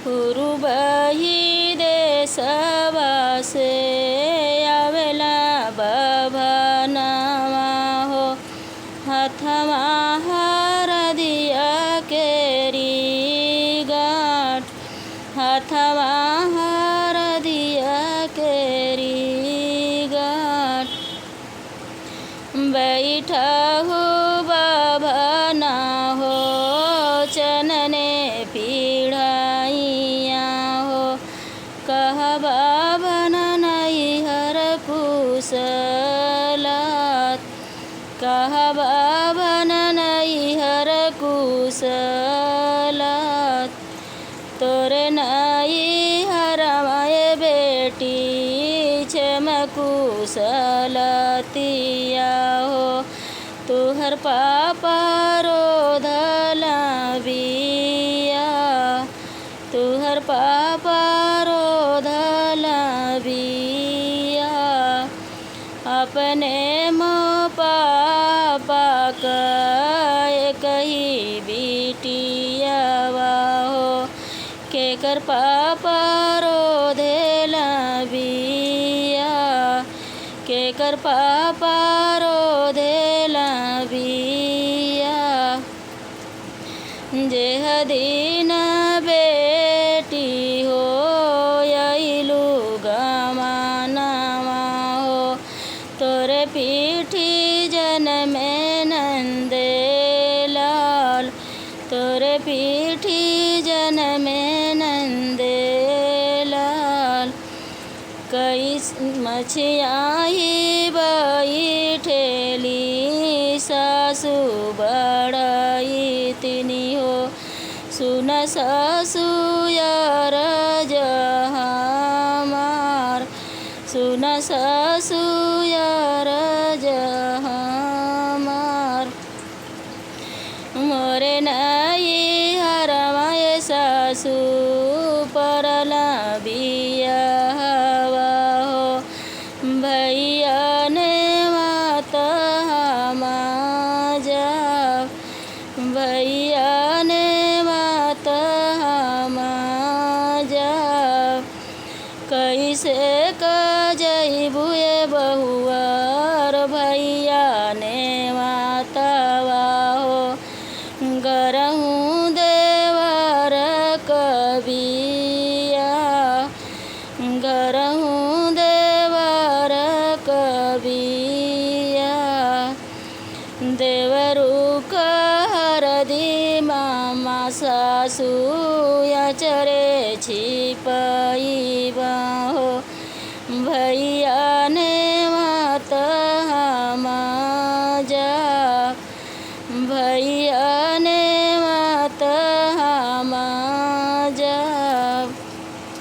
हुरुबही देशवा से आवेला बभनवा हो हथवा हरदिया केरी गाँठ हथवा हरदिया केरी गाँठ बैठहु बभना हो चनने पीढ़ाइया हो कह बाभन नैहर कुशलत कह बाभन नैहर कुशलत तोरे नैहर माए बेटी छम कुशलतिया हो तुहर पापा रोधला बिया तुहर पापा रोधला बिया अपने मोह पापा कही बिटियावा हो केकर पापा रोधेला बिया केकर पापा रोधेला बिया जेह दिन बेटी हो अइलू गमानवा हो तोरे पीठी जनमे नंदे लाल तोरे पीठी जनमे नंदे लाल कई मछियाही बैठेली सासु बड़ाई तिनी हो सुन ससुयर जहमार सुन ससुयर जहमार मोरे नैहर माए सासु परला बियावा हो भैया ने मात जा भैया ने मात जा कैसे कजबुए बहुआर भैया ने मातवा हो गरहूँ देवर कबिया गरहूँ देवर कबिया देवरू कहरदी मामा सासु चरे छिपईबा हो भैया